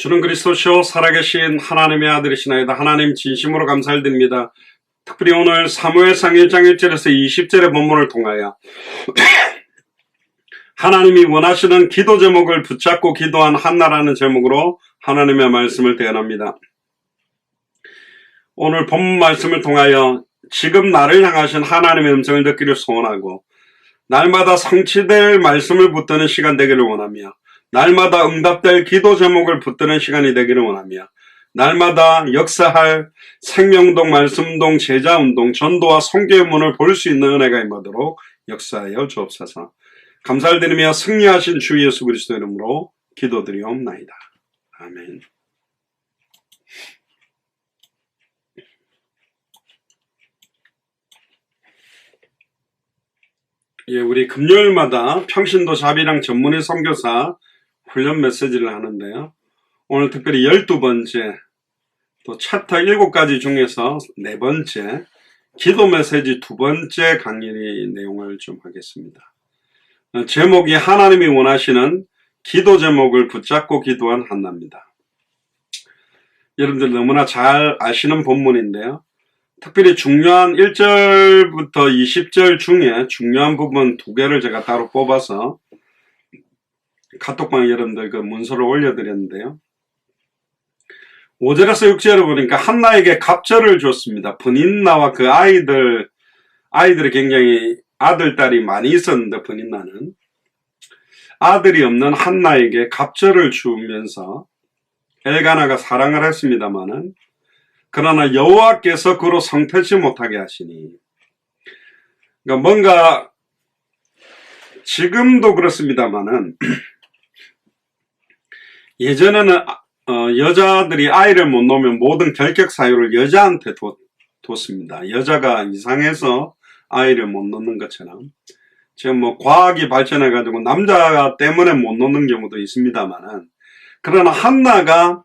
주는 그리스도시요 살아계신 하나님의 아들이시나이다. 하나님 진심으로 감사드립니다. 특별히 오늘 사무엘상 1장 1절에서 20절의 본문을 통하여 하나님이 원하시는 기도 제목을 붙잡고 기도한 한나라는 제목으로 하나님의 말씀을 대언합니다. 오늘 본문 말씀을 통하여 지금 나를 향하신 하나님의 음성을 듣기를 소원하고 날마다 성취될 말씀을 붙드는 시간 되기를 원하며 날마다 응답될 기도 제목을 붙드는 시간이 되기를 원하며 날마다 역사할 생명운동, 말씀운동, 제자운동, 전도와 선교의 문을 볼 수 있는 은혜가 임하도록 역사하여 주옵소서. 감사를 드리며 승리하신 주 예수 그리스도 이름으로 기도드리옵나이다. 아멘. 우리 금요일마다 평신도 자비랑 전문의 선교사 훈련 메시지를 하는데요. 오늘 특별히 12번째, 또 챕터 7가지 중에서 4번째, 기도 메시지 2번째 강의 내용을 좀 하겠습니다. 제목이 하나님이 원하시는 기도 제목을 붙잡고 기도한 한나입니다. 여러분들 너무나 잘 아시는 본문인데요. 특별히 중요한 1절부터 20절 중에 중요한 부분 2개를 제가 따로 뽑아서 카톡방에 여러분들 그 문서를 올려드렸는데요. 5절에서 6절을 보니까 한나에게 갑절을 줬습니다. 브닌나와 그 아이들이 굉장히 아들, 딸이 많이 있었는데 브닌나는 아들이 없는 한나에게 갑절을 주면서 엘가나가 사랑을 했습니다마는 그러나 여호와께서 그로 성태치 못하게 하시니, 그러니까 뭔가 지금도 그렇습니다마는 예전에는 여자들이 아이를 못 놓으면 모든 결격 사유를 여자한테 뒀습니다. 여자가 이상해서 아이를 못 놓는 것처럼 지금 뭐 과학이 발전해 가지고 남자 때문에 못 놓는 경우도 있습니다마는, 그러나 한나가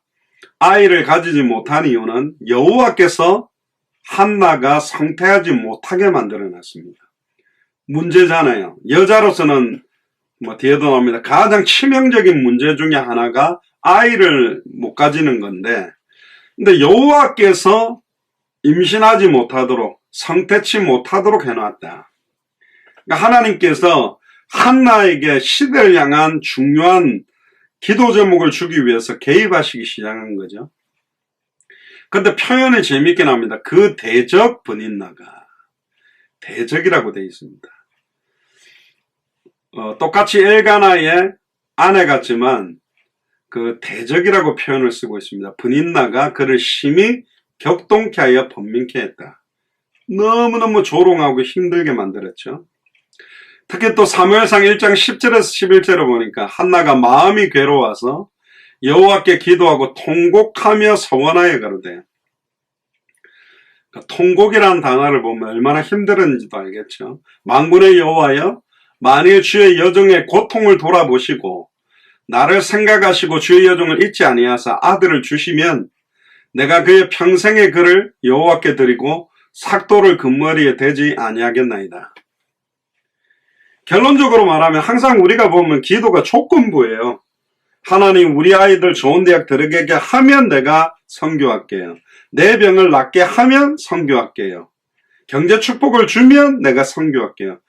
아이를 가지지 못한 이유는 여호와께서 한나가 성태하지 못하게 만들어 놨습니다. 문제잖아요. 여자로서는 뭐 뒤에도 나옵니다. 가장 치명적인 문제 중에 하나가 아이를 못 가지는 건데, 근데 여호와께서 임신하지 못하도록, 성태치 못하도록 해놨다. 그러니까 하나님께서 한나에게 시대를 향한 중요한 기도 제목을 주기 위해서 개입하시기 시작한 거죠. 근데 표현이 재밌게 나옵니다. 그 대적 브닌나가, 대적이라고 되어 있습니다. 똑같이 엘가나의 아내 같지만 그 대적이라고 표현을 쓰고 있습니다. 브닌나가 그를 심히 격동케 하여 번민케 했다. 너무너무 조롱하고 힘들게 만들었죠. 특히 또 사무엘상 1장 10절에서 11절을 보니까 한나가 마음이 괴로워서 여호와께 기도하고 통곡하며 서원하여 가로되, 그러니까 통곡이라는 단어를 보면 얼마나 힘들었는지도 알겠죠. 만군의 여호와여, 만일 주의 여종의 고통을 돌아보시고 나를 생각하시고 주의 여종을 잊지 아니하사 아들을 주시면 내가 그의 평생의 그를 여호와께 드리고 삭도를 금머리에 대지 아니하겠나이다. 결론적으로 말하면 항상 우리가 보면 기도가 조건부예요. 하나님, 우리 아이들 좋은 대학 들어가게 하면 내가 선교할게요. 내 병을 낫게 하면 선교할게요. 경제 축복을 주면 내가 선교할게요.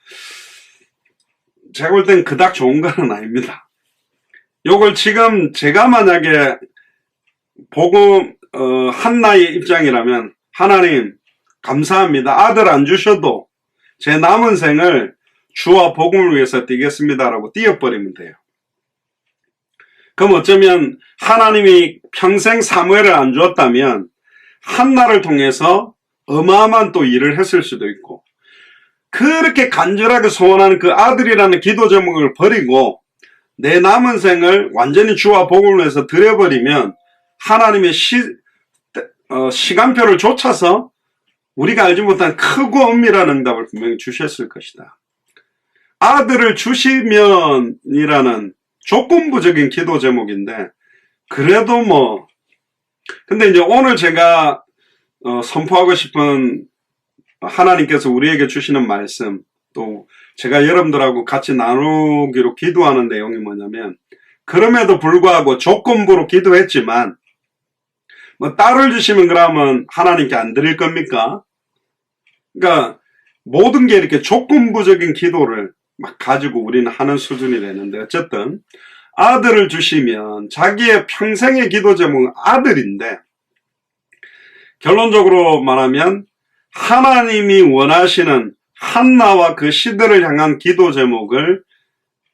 제가 볼 땐 그닥 좋은 건 아닙니다. 요걸 지금 제가 만약에 복음 한나의 입장이라면, 하나님 감사합니다. 아들 안 주셔도 제 남은 생을 주와 복음을 위해서 뛰겠습니다라고 뛰어버리면 돼요. 그럼 어쩌면 하나님이 평생 사무엘을 안 주었다면 한나를 통해서 어마어마한 또 일을 했을 수도 있고, 그렇게 간절하게 소원하는 그 아들이라는 기도 제목을 버리고 내 남은 생을 완전히 주와 복음을 위해서 드려버리면 하나님의 시간표를 좇아서 우리가 알지 못한 크고 은밀한 응답을 분명히 주셨을 것이다. 아들을 주시면이라는 조건부적인 기도 제목인데, 그래도 근데 이제 오늘 제가 선포하고 싶은 하나님께서 우리에게 주시는 말씀, 또 제가 여러분들하고 같이 나누기로 기도하는 내용이 뭐냐면, 그럼에도 불구하고 조건부로 기도했지만 뭐 딸을 주시면 그러면 하나님께 안 드릴 겁니까? 그러니까 모든 게 이렇게 조건부적인 기도를 막 가지고 우리는 하는 수준이 되는데, 어쨌든 아들을 주시면 자기의 평생의 기도 제목은 아들인데, 결론적으로 말하면 하나님이 원하시는 한나와 그 시대를 향한 기도 제목을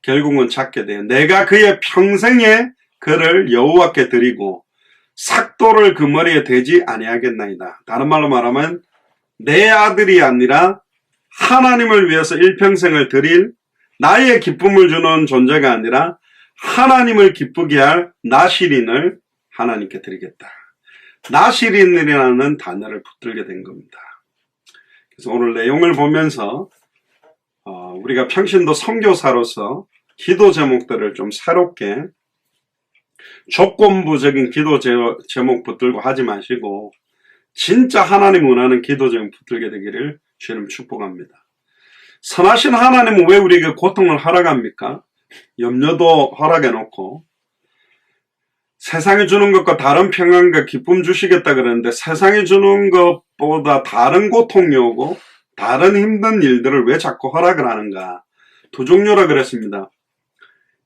결국은 찾게 돼요. 내가 그의 평생에 그를 여호와께 드리고 삭도를 그 머리에 대지 아니하겠나이다. 다른 말로 말하면 내 아들이 아니라 하나님을 위해서 일평생을 드릴, 나의 기쁨을 주는 존재가 아니라 하나님을 기쁘게 할 나시린을 하나님께 드리겠다. 나시린이라는 단어를 붙들게 된 겁니다. 그래서 오늘 내용을 보면서 우리가 평신도 선교사로서 기도 제목들을 좀 새롭게 조건부적인 기도 제목 붙들고 하지 마시고 진짜 하나님 원하는 기도 제목 붙들게 되기를 주님 축복합니다. 선하신 하나님은 왜 우리에게 고통을 허락합니까? 염려도 허락해 놓고 세상이 주는 것과 다른 평안과 기쁨 주시겠다 그러는데, 세상이 주는 것보다 다른 고통이 오고 다른 힘든 일들을 왜 자꾸 허락을 하는가? 두 종류라 그랬습니다.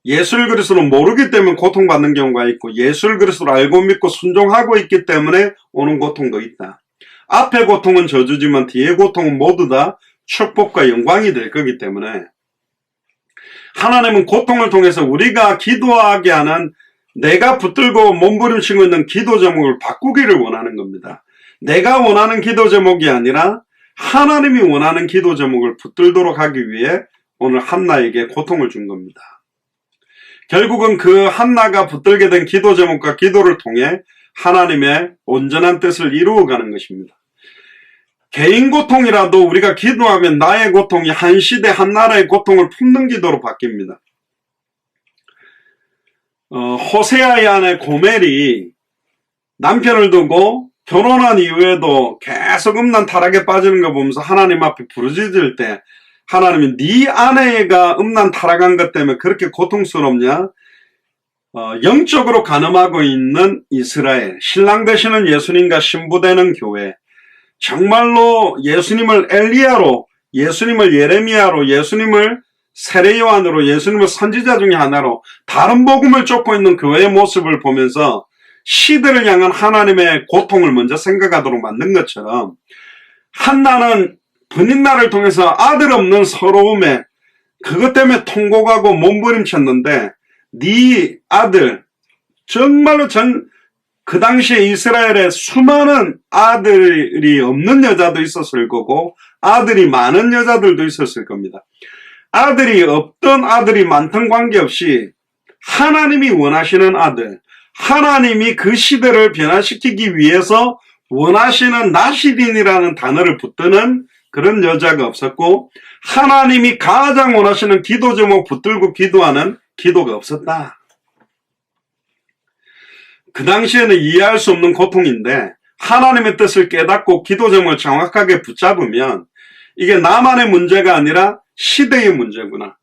예수 그리스도를 모르기 때문에 고통받는 경우가 있고, 예수 그리스도를 알고 믿고 순종하고 있기 때문에 오는 고통도 있다. 앞의 고통은 저주지만 뒤의 고통은 모두 다 축복과 영광이 될 거기 때문에 하나님은 고통을 통해서 우리가 기도하게 하는, 내가 붙들고 몸부림치고 있는 기도 제목을 바꾸기를 원하는 겁니다. 내가 원하는 기도 제목이 아니라 하나님이 원하는 기도 제목을 붙들도록 하기 위해 오늘 한나에게 고통을 준 겁니다. 결국은 그 한나가 붙들게 된 기도 제목과 기도를 통해 하나님의 온전한 뜻을 이루어가는 것입니다. 개인 고통이라도 우리가 기도하면 나의 고통이 한 시대 한 나라의 고통을 품는 기도로 바뀝니다. 호세아의 아내 고멜이 남편을 두고 결혼한 이후에도 계속 음란 타락에 빠지는 거 보면서 하나님 앞에 부르짖을 때 하나님이 네 아내가 음란 타락한 것 때문에 그렇게 고통스럽냐? 영적으로 간음하고 있는 이스라엘, 신랑 되시는 예수님과 신부되는 교회, 정말로 예수님을 엘리야로, 예수님을 예레미야로, 예수님을 세례 요한으로, 예수님을 선지자 중에 하나로 다른 복음을 쫓고 있는 교회의 모습을 보면서 시대를 향한 하나님의 고통을 먼저 생각하도록 만든 것처럼, 한나는 분인날을 통해서 아들 없는 서러움에 그것 때문에 통곡하고 몸부림쳤는데, 네 아들, 정말로 그 당시에 이스라엘에 수많은 아들이 없는 여자도 있었을 거고 아들이 많은 여자들도 있었을 겁니다. 아들이 없던 아들이 많던 관계없이 하나님이 원하시는 아들, 하나님이 그 시대를 변화시키기 위해서 원하시는 나시린이라는 단어를 붙드는 그런 여자가 없었고, 하나님이 가장 원하시는 기도 제목 붙들고 기도하는 기도가 없었다. 그 당시에는 이해할 수 없는 고통인데 하나님의 뜻을 깨닫고 기도 제목을 정확하게 붙잡으면 이게 나만의 문제가 아니라 시대의 문제구나.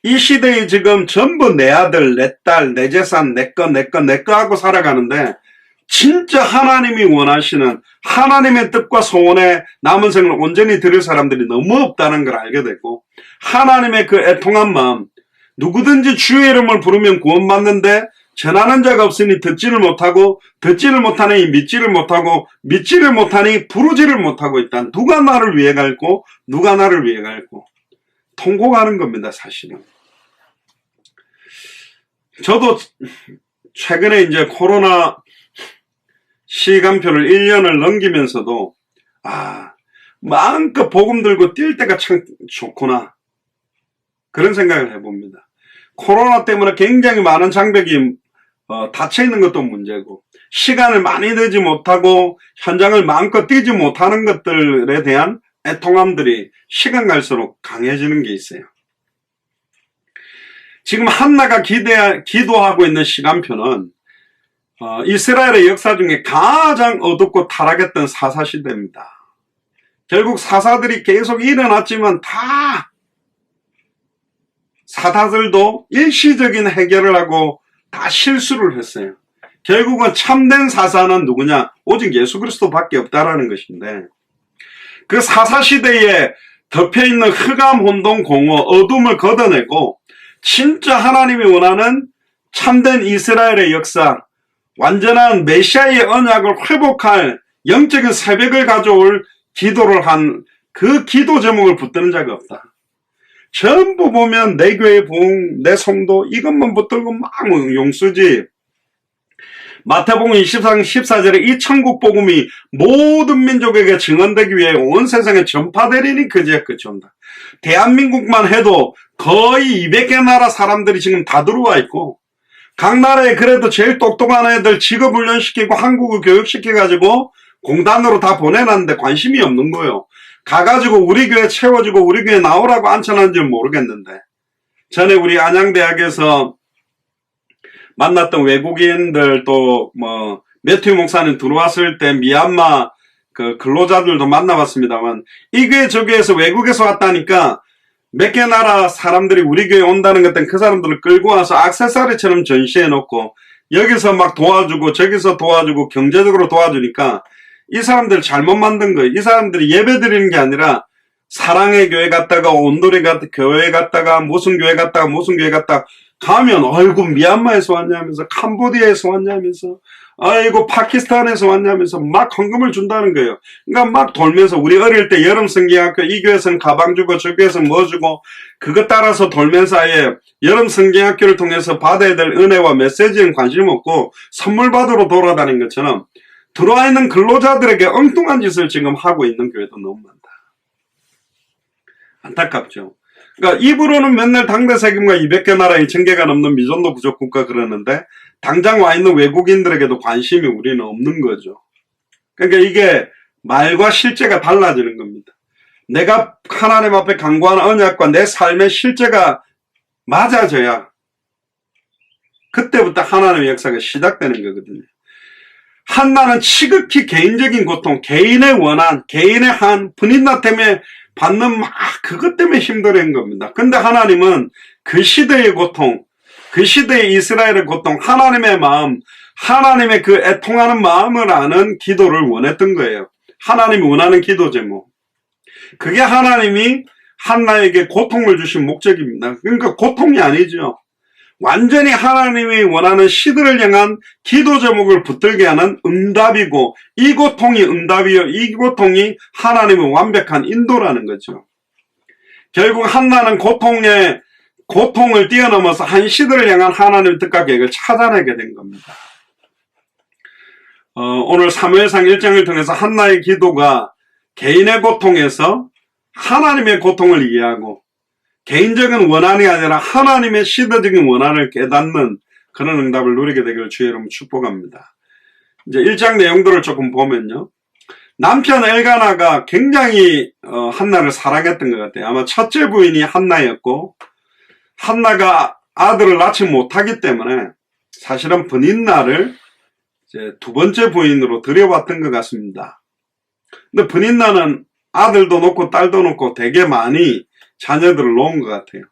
이 시대에 지금 전부 내 아들, 내 딸, 내 재산, 내 거 하고 살아가는데 진짜 하나님이 원하시는 하나님의 뜻과 소원에 남은 생을 온전히 들을 사람들이 너무 없다는 걸 알게 되고, 하나님의 그 애통한 마음, 누구든지 주의 이름을 부르면 구원받는데 전하는 자가 없으니 듣지를 못하고, 듣지를 못하니 믿지를 못하고, 믿지를 못하니 부르지를 못하고 있다. 누가 나를 위해 갈고 누가 나를 위해 갈고 통곡하는 겁니다. 사실은 저도 최근에 이제 코로나 시간표를 1년을 넘기면서도 마음껏 복음 들고 뛸 때가 참 좋구나, 그런 생각을 해봅니다. 코로나 때문에 굉장히 많은 장벽이 닫혀있는 것도 문제고, 시간을 많이 내지 못하고 현장을 마음껏 뛰지 못하는 것들에 대한 애통함들이 시간 갈수록 강해지는 게 있어요. 지금 한나가 기도하고 있는 시간표는 이스라엘의 역사 중에 가장 어둡고 타락했던 사사시대입니다. 결국 사사들이 계속 일어났지만 다 사사들도 일시적인 해결을 하고 다 실수를 했어요. 결국은 참된 사사는 누구냐? 오직 예수 그리스도밖에 없다라는 것인데, 그 사사시대에 덮여있는 흑암, 혼돈, 공허, 어둠을 걷어내고 진짜 하나님이 원하는 참된 이스라엘의 역사, 완전한 메시아의 언약을 회복할 영적인 새벽을 가져올 기도를 한 그 기도 제목을 붙드는 자가 없다. 전부 보면 내 교회 부흥, 내 성도 이것만 붙들고 막 용수지. 마태복음 24장 14절에 이 천국 복음이 모든 민족에게 증언되기 위해 온 세상에 전파되리니 그제야 끝이 온다. 대한민국만 해도 거의 200개 나라 사람들이 지금 다 들어와 있고, 각 나라에 그래도 제일 똑똑한 애들 직업 훈련시키고 한국어 교육시켜가지고 공단으로 다 보내놨는데 관심이 없는 거예요. 가가지고 우리 교회 채워주고 우리 교회 나오라고 앉혀놨는 줄 모르겠는데, 전에 우리 안양대학에서 만났던 외국인들 또 매튜 목사님 들어왔을 때 미얀마 그 근로자들도 만나봤습니다만, 이 교회 저 교회에서 외국에서 왔다니까 몇 개 나라 사람들이 우리 교회 온다는 것 때문에 그 사람들을 끌고 와서 액세서리처럼 전시해 놓고 여기서 막 도와주고 저기서 도와주고 경제적으로 도와주니까 이 사람들 잘못 만든 거예요. 이 사람들이 예배 드리는 게 아니라 사랑의 교회 갔다가 온돌이 교회 갔다가 무슨 교회 갔다가 무슨 교회 갔다가 가면 아이고 미얀마에서 왔냐면서 캄보디아에서 왔냐면서 아이고 파키스탄에서 왔냐면서 막 헌금을 준다는 거예요. 그러니까 막 돌면서 우리 어릴 때 여름 성경학교 이 교회에서는 가방 주고 저 교회에서는 뭐 주고 그것 따라서 돌면서 아예 여름 성경학교를 통해서 받아야 될 은혜와 메시지엔 관심 없고 선물 받으러 돌아다닌 것처럼 들어와 있는 근로자들에게 엉뚱한 짓을 지금 하고 있는 교회도 너무 많다. 안타깝죠. 그러니까 입으로는 맨날 당대 세금과 200개 나라 2000개가 넘는 미전도 부족 국가 그러는데 당장 와 있는 외국인들에게도 관심이 우리는 없는 거죠. 그러니까 이게 말과 실제가 달라지는 겁니다. 내가 하나님 앞에 강구하는 언약과 내 삶의 실제가 맞아져야 그때부터 하나님의 역사가 시작되는 거거든요. 한나는 지극히 개인적인 고통, 개인의 원한, 개인의 한, 분인나 때문에 받는 막 그것 때문에 힘들어한 겁니다. 근데 하나님은 그 시대의 고통, 그 시대의 이스라엘의 고통, 하나님의 마음, 하나님의 그 애통하는 마음을 아는 기도를 원했던 거예요. 하나님이 원하는 기도 제목. 그게 하나님이 한나에게 고통을 주신 목적입니다. 그러니까 고통이 아니죠. 완전히 하나님이 원하는 시들을 향한 기도 제목을 붙들게 하는 응답이고, 이 고통이 응답이요, 이 고통이 하나님의 완벽한 인도라는 거죠. 결국 한나는 고통을 뛰어넘어서 한 시들을 향한 하나님의 뜻과 계획을 찾아내게 된 겁니다. 오늘 사무엘상 1장을 통해서 한나의 기도가 개인의 고통에서 하나님의 고통을 이해하고 개인적인 원한이 아니라 하나님의 시대적인 원한을 깨닫는 그런 응답을 누리게 되기를 주의 이름으로 축복합니다. 이제 1장 내용들을 조금 보면요. 남편 엘가나가 굉장히 한나를 사랑했던 것 같아요. 아마 첫째 부인이 한나였고, 한나가 아들을 낳지 못하기 때문에 사실은 브닌나를 이제 두 번째 부인으로 들여왔던 것 같습니다. 근데 브닌나는 아들도 놓고 딸도 놓고 되게 많이 자녀들을 놓은 것 같아요.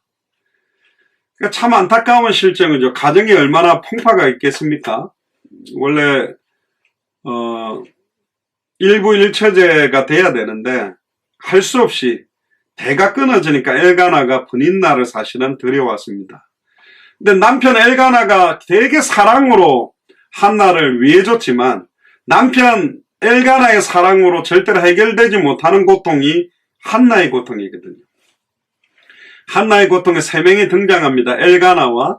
그러니까 참 안타까운 실정이죠. 가정이 얼마나 풍파가 있겠습니까? 원래 일부 일처제가 돼야 되는데 할 수 없이 대가 끊어지니까 엘가나가 브닌나를 사실은 들여왔습니다. 근데 남편 엘가나가 되게 사랑으로 한나를 위해줬지만 남편 엘가나의 사랑으로 절대로 해결되지 못하는 고통이 한나의 고통이거든요. 한나의 고통에 세 명이 등장합니다. 엘가나와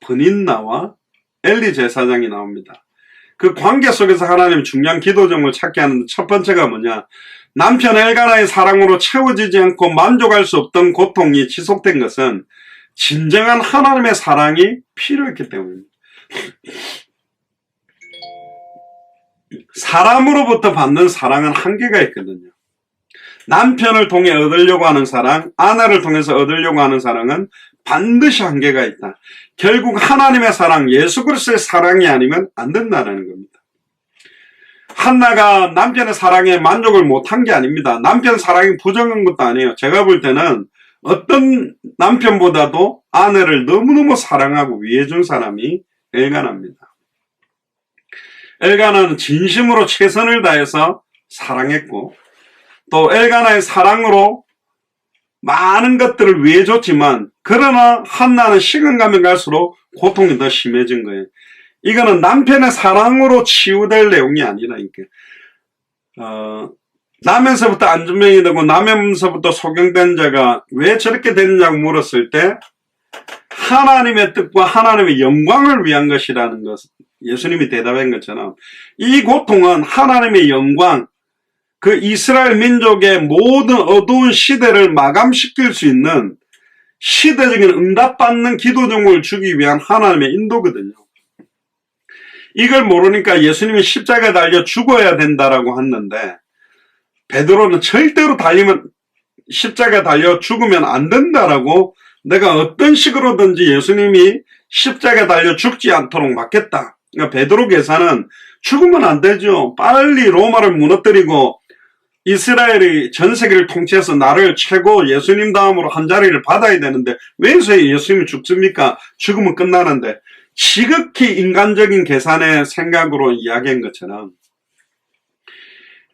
브닌나와 엘리 제사장이 나옵니다. 그 관계 속에서 하나님 중요한 기도 제목을 찾게 하는 첫 번째가 뭐냐? 남편 엘가나의 사랑으로 채워지지 않고 만족할 수 없던 고통이 지속된 것은 진정한 하나님의 사랑이 필요했기 때문입니다. 사람으로부터 받는 사랑은 한계가 있거든요. 남편을 통해 얻으려고 하는 사랑, 아내를 통해서 얻으려고 하는 사랑은 반드시 한계가 있다. 결국 하나님의 사랑, 예수 그리스도의 사랑이 아니면 안 된다는 겁니다. 한나가 남편의 사랑에 만족을 못한 게 아닙니다. 남편 사랑이 부정한 것도 아니에요. 제가 볼 때는 어떤 남편보다도 아내를 너무너무 사랑하고 위해준 사람이 엘가나입니다. 엘가나는 진심으로 최선을 다해서 사랑했고, 또 엘가나의 사랑으로 많은 것들을 위해 줬지만, 그러나 한나는 시간 가면 갈수록 고통이 더 심해진 거예요. 이거는 남편의 사랑으로 치유될 내용이 아니라니까. 남에서부터 안전병이 되고 남에서부터 소경된 자가 왜 저렇게 됐냐고 물었을 때 하나님의 뜻과 하나님의 영광을 위한 것이라는 것, 예수님이 대답한 것처럼 이 고통은 하나님의 영광, 그 이스라엘 민족의 모든 어두운 시대를 마감시킬 수 있는 시대적인 응답받는 기도 제목을 주기 위한 하나님의 인도거든요. 이걸 모르니까 예수님이 십자가에 달려 죽어야 된다라고 했는데, 베드로는 절대로 십자가에 달려 죽으면 안 된다라고, 내가 어떤 식으로든지 예수님이 십자가에 달려 죽지 않도록 막겠다. 그러니까 베드로 계산은 죽으면 안 되죠. 빨리 로마를 무너뜨리고 이스라엘이 전 세계를 통치해서 나를 최고 예수님 다음으로 한 자리를 받아야 되는데 왜 예수님이 죽습니까? 죽으면 끝나는데. 지극히 인간적인 계산의 생각으로 이야기한 것처럼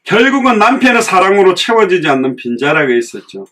결국은 남편의 사랑으로 채워지지 않는 빈자리가 있었죠.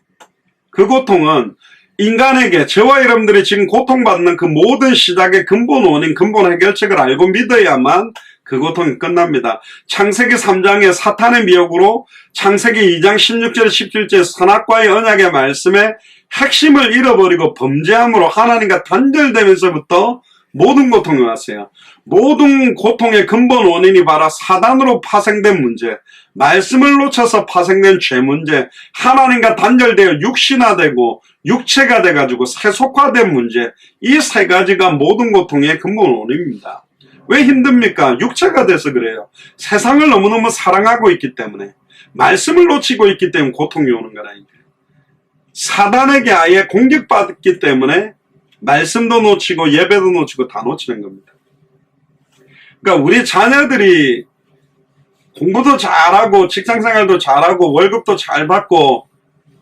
그 고통은 인간에게, 저와 여러분들이 지금 고통받는 그 모든 시작의 근본 원인, 근본 해결책을 알고 믿어야만 그 고통이 끝납니다. 창세기 3장의 사탄의 미혹으로 창세기 2장 16절 17절 선악과의 언약의 말씀의 핵심을 잃어버리고 범죄함으로 하나님과 단절되면서부터 모든 고통이 왔어요. 모든 고통의 근본 원인이 바로 사단으로 파생된 문제, 말씀을 놓쳐서 파생된 죄 문제, 하나님과 단절되어 육신화되고 육체가 돼가지고 세속화된 문제, 이 세 가지가 모든 고통의 근본 원인입니다. 왜 힘듭니까? 육체가 돼서 그래요. 세상을 너무너무 사랑하고 있기 때문에, 말씀을 놓치고 있기 때문에 고통이 오는 거라니까요. 사단에게 아예 공격받기 때문에 말씀도 놓치고 예배도 놓치고 다 놓치는 겁니다. 그러니까 우리 자녀들이 공부도 잘하고 직장생활도 잘하고 월급도 잘 받고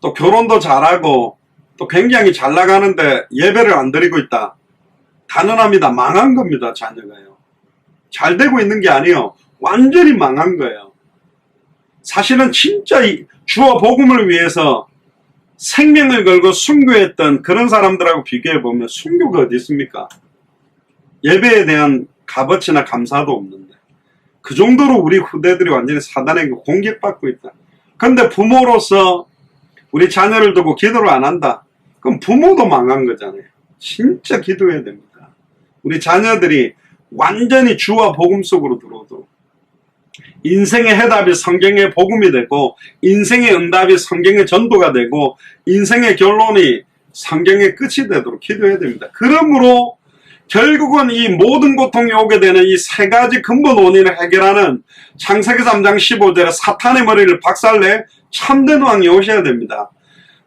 또 결혼도 잘하고 또 굉장히 잘 나가는데 예배를 안 드리고 있다. 단언합니다. 망한 겁니다. 자녀가요. 잘 되고 있는 게 아니에요. 완전히 망한 거예요. 사실은 진짜 주와 복음을 위해서 생명을 걸고 순교했던 그런 사람들하고 비교해보면 순교가 어디 있습니까? 예배에 대한 값어치나 감사도 없는데 그 정도로 우리 후대들이 완전히 사단에게 공격받고 있다. 근데 부모로서 우리 자녀를 두고 기도를 안 한다. 그럼 부모도 망한 거잖아요. 진짜 기도해야 됩니다. 우리 자녀들이 완전히 주와 복음 속으로 들어오도록, 인생의 해답이 성경의 복음이 되고 인생의 응답이 성경의 전도가 되고 인생의 결론이 성경의 끝이 되도록 기도해야 됩니다. 그러므로 결국은 이 모든 고통이 오게 되는 이 세 가지 근본 원인을 해결하는 창세기 3장 15절에 사탄의 머리를 박살내 참된 왕이 오셔야 됩니다.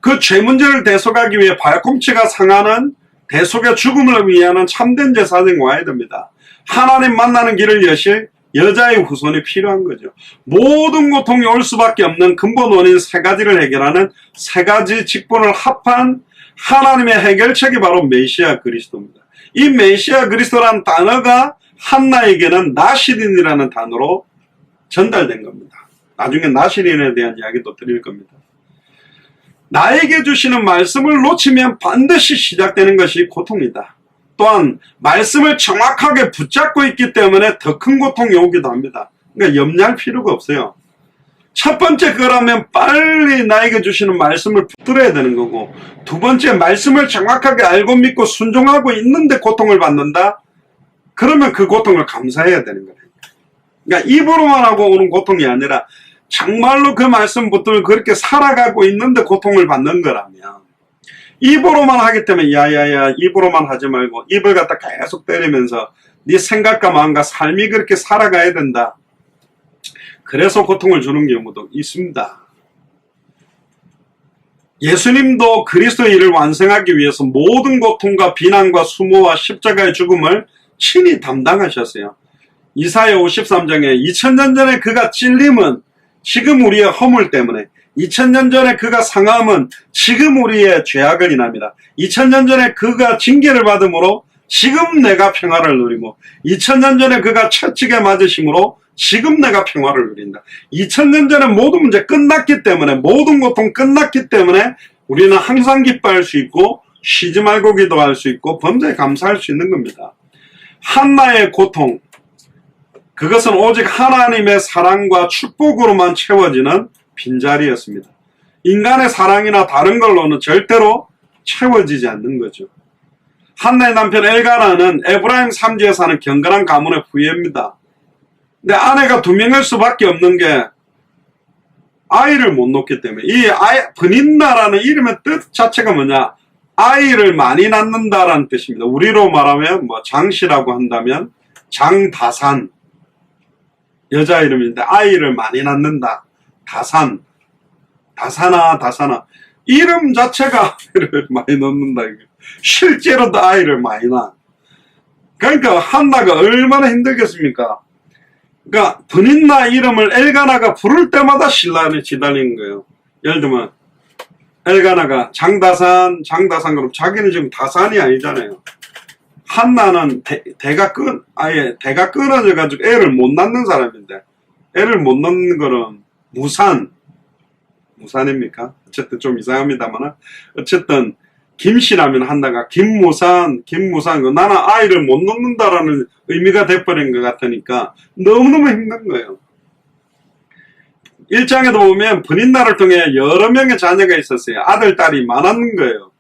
그 죄 문제를 대속하기 위해 발꿈치가 상하는 대속의 죽음을 위하는 참된 제사장이 와야 됩니다. 하나님 만나는 길을 여실 여자의 후손이 필요한 거죠. 모든 고통이 올 수밖에 없는 근본 원인 세 가지를 해결하는 세 가지 직분을 합한 하나님의 해결책이 바로 메시아 그리스도입니다. 이 메시아 그리스도라는 단어가 한나에게는 나시린이라는 단어로 전달된 겁니다. 나중에 나시린에 대한 이야기도 드릴 겁니다. 나에게 주시는 말씀을 놓치면 반드시 시작되는 것이 고통이다. 또한 말씀을 정확하게 붙잡고 있기 때문에 더 큰 고통이 오기도 합니다. 그러니까 염려할 필요가 없어요. 첫 번째 그거라면 빨리 나에게 주시는 말씀을 붙들어야 되는 거고, 두 번째 말씀을 정확하게 알고 믿고 순종하고 있는데 고통을 받는다? 그러면 그 고통을 감사해야 되는 거예요. 그러니까 입으로만 하고 오는 고통이 아니라 정말로 그 말씀 붙들고 그렇게 살아가고 있는데 고통을 받는 거라면, 입으로만 하기 때문에 야야야 입으로만 하지 말고 입을 갖다 계속 때리면서 네 생각과 마음과 삶이 그렇게 살아가야 된다. 그래서 고통을 주는 경우도 있습니다. 예수님도 그리스도의 일을 완성하기 위해서 모든 고통과 비난과 수모와 십자가의 죽음을 친히 담당하셨어요. 이사야 53장에 2000년 전에 그가 찔림은 지금 우리의 허물 때문에, 2000년 전에 그가 상함은 지금 우리의 죄악을 인합니다. 2000년 전에 그가 징계를 받음으로 지금 내가 평화를 누리고 2000년 전에 그가 채찍에 맞으심으로 지금 내가 평화를 누린다. 2000년 전에 모든 문제 끝났기 때문에, 모든 고통 끝났기 때문에 우리는 항상 기뻐할 수 있고 쉬지 말고 기도할 수 있고 범사에 감사할 수 있는 겁니다. 한나의 고통, 그것은 오직 하나님의 사랑과 축복으로만 채워지는 빈자리였습니다. 인간의 사랑이나 다른 걸로는 절대로 채워지지 않는 거죠. 한나의 남편 엘가나는 에브라임 산지에 사는 경건한 가문의 부녀입니다. 근데 아내가 2명일 수밖에 없는 게 아이를 못 놓기 때문에. 이 브닌나라는 이름의 뜻 자체가 뭐냐? 아이를 많이 낳는다라는 뜻입니다. 우리로 말하면 뭐 장씨라고 한다면 장다산, 여자 이름인데 아이를 많이 낳는다. 다산, 다사나 이름 자체가 아이를 많이 낳는다. 실제로도 아이를 많이 낳아. 그러니까 한나가 얼마나 힘들겠습니까? 그러니까 브닌나 이름을 엘가나가 부를 때마다 신랑이 지달리는 거예요. 예를 들면 엘가나가 장다산 그럼 자기는 지금 다산이 아니잖아요. 한나는 아예 대가 끊어져 가지고 애를 못 낳는 사람인데, 애를 못 낳는 거는 무산입니까? 어쨌든 좀 이상합니다만, 어쨌든 김씨라면 한나가 김무산, 나는 아이를 못 낳는다라는 의미가 돼버린 것 같으니까 너무너무 힘든 거예요. 1장에도 보면 브닌나를 통해 여러 명의 자녀가 있었어요. 아들, 딸이 많았는 거예요.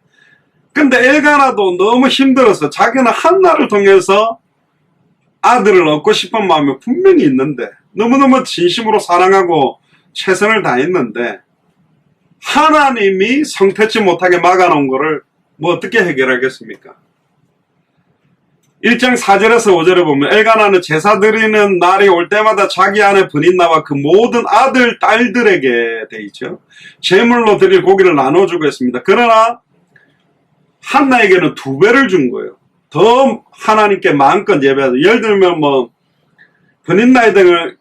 근데 엘가나도 너무 힘들어서 자기는 한나를 통해서 아들을 얻고 싶은 마음이 분명히 있는데, 너무너무 진심으로 사랑하고 최선을 다했는데 하나님이 성태치 못하게 막아놓은 거를 뭐 어떻게 해결하겠습니까? 1장 4절에서 5절에 보면 엘가나는 제사 드리는 날이 올 때마다 자기 아내 브닌나와 그 모든 아들, 딸들에게 돼 있죠. 제물로 드릴 고기를 나눠주고 했습니다. 그러나 한나에게는 2배를 준 거예요. 더 하나님께 마음껏 예배하자. 예를 들면 뭐 브닌나한테는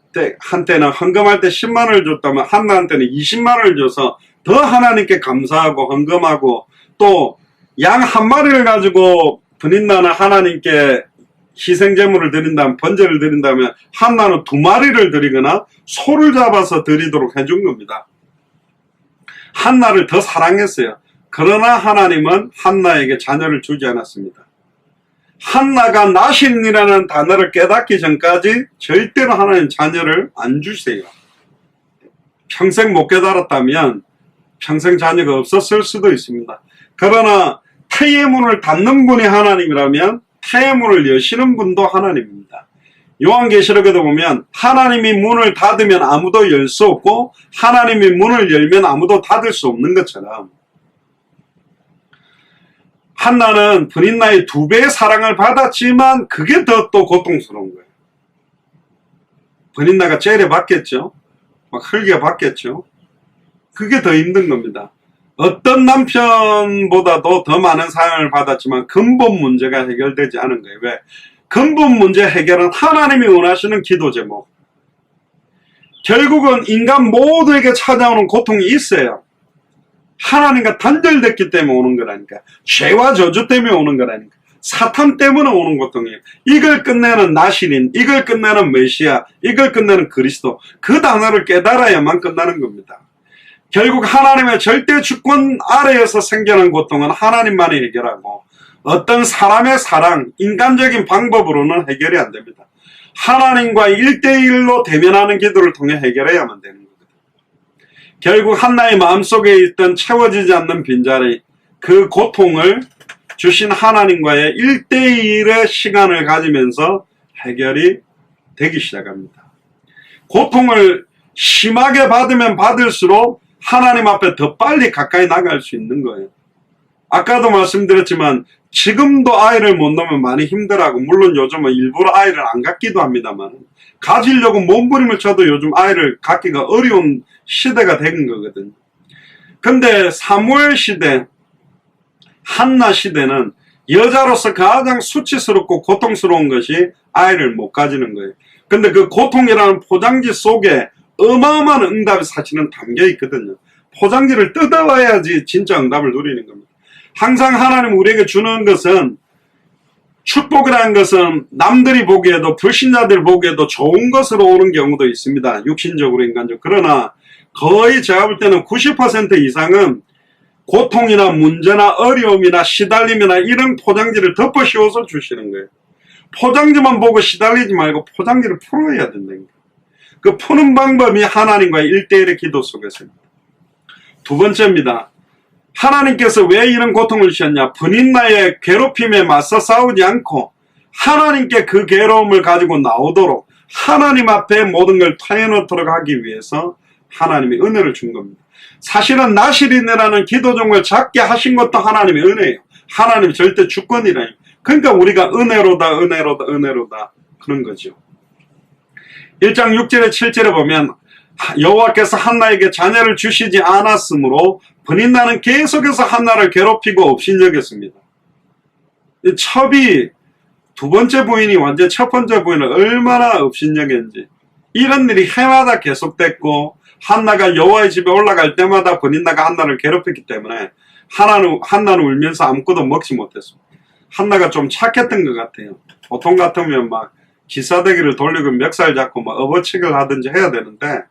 헌금할 때 10만 원을 줬다면 한나한테는 20만 원을 줘서 더 하나님께 감사하고 헌금하고, 또 양 1마리를 가지고 브닌나는 하나님께 희생제물을 드린다면, 번제를 드린다면 한나는 2마리를 드리거나 소를 잡아서 드리도록 해준 겁니다. 한나를 더 사랑했어요. 그러나 하나님은 한나에게 자녀를 주지 않았습니다. 한나가 나신이라는 단어를 깨닫기 전까지 절대로 하나님 자녀를 안 주세요. 평생 못 깨달았다면 평생 자녀가 없었을 수도 있습니다. 그러나 태의 문을 닫는 분이 하나님이라면 태의 문을 여시는 분도 하나님입니다. 요한계시록에도 보면 하나님이 문을 닫으면 아무도 열 수 없고 하나님이 문을 열면 아무도 닫을 수 없는 것처럼, 한나는 브닌나의 2배의 사랑을 받았지만 그게 더 또 고통스러운 거예요. 브닌나가 째려 받겠죠. 막 흘겨 받겠죠. 그게 더 힘든 겁니다. 어떤 남편보다도 더 많은 사랑을 받았지만 근본 문제가 해결되지 않은 거예요. 왜? 근본 문제 해결은 하나님이 원하시는 기도 제목. 결국은 인간 모두에게 찾아오는 고통이 있어요. 하나님과 단절됐기 때문에 오는 거라니까. 죄와 저주 때문에 오는 거라니까. 사탄 때문에 오는 고통이에요. 이걸 끝내는 나시린, 이걸 끝내는 메시아, 이걸 끝내는 그리스도, 그 단어를 깨달아야만 끝나는 겁니다. 결국 하나님의 절대 주권 아래에서 생겨난 고통은 하나님만이 해결하고, 어떤 사람의 사랑, 인간적인 방법으로는 해결이 안 됩니다. 하나님과 1대1로 대면하는 기도를 통해 해결해야만 되는 거거든요. 결국 한나의 마음속에 있던 채워지지 않는 빈자리, 그 고통을 주신 하나님과의 1대1의 시간을 가지면서 해결이 되기 시작합니다. 고통을 심하게 받으면 받을수록 하나님 앞에 더 빨리 가까이 나갈 수 있는 거예요. 아까도 말씀드렸지만 지금도 아이를 못 낳으면 많이 힘들어하고, 물론 요즘은 일부러 아이를 안 갖기도 합니다만, 가지려고 몸부림을 쳐도 요즘 아이를 갖기가 어려운 시대가 된 거거든요. 근데 사무엘 시대, 한나 시대는 여자로서 가장 수치스럽고 고통스러운 것이 아이를 못 가지는 거예요. 근데 그 고통이라는 포장지 속에 어마어마한 응답이 사실은 담겨 있거든요. 포장지를 뜯어와야지 진짜 응답을 누리는 겁니다. 항상 하나님 우리에게 주는 것은 축복이라는 것은 남들이 보기에도 불신자들 보기에도 좋은 것으로 오는 경우도 있습니다. 육신적으로 인간적으로. 그러나 거의 제가 볼 때는 90% 이상은 고통이나 문제나 어려움이나 시달림이나 이런 포장지를 덮어 씌워서 주시는 거예요. 포장지만 보고 시달리지 말고 포장지를 풀어야 된다는 거예요. 그 푸는 방법이 하나님과의 1대1의 기도 속에서입니다. 두 번째입니다. 하나님께서 왜 이런 고통을 주셨냐? 번인나의 괴롭힘에 맞서 싸우지 않고 하나님께 그 괴로움을 가지고 나오도록 하나님 앞에 모든 걸 터여놓도록 하기 위해서 하나님이 은혜를 준 겁니다. 사실은 나실인이라는 기도 종을 작게 하신 것도 하나님의 은혜예요. 하나님이 절대 주권이라요. 그러니까 우리가 은혜로다 그런 거죠. 1장 6절에 7절에 보면 여호와께서 한나에게 자녀를 주시지 않았으므로 번인나는 계속해서 한나를 괴롭히고 업신여겼습니다. 첩이 두 번째 부인이 완전 첫 번째 부인을 얼마나 업신여겼는지 이런 일이 해마다 계속됐고 한나가 여호와의 집에 올라갈 때마다 번인나가 한나를 괴롭혔기 때문에 한나는 울면서 아무것도 먹지 못했습니다. 한나가 좀 착했던 것 같아요. 보통 같으면 막 기사대기를 돌리고 멱살 잡고 막 업어치기를 하든지 해야 되는데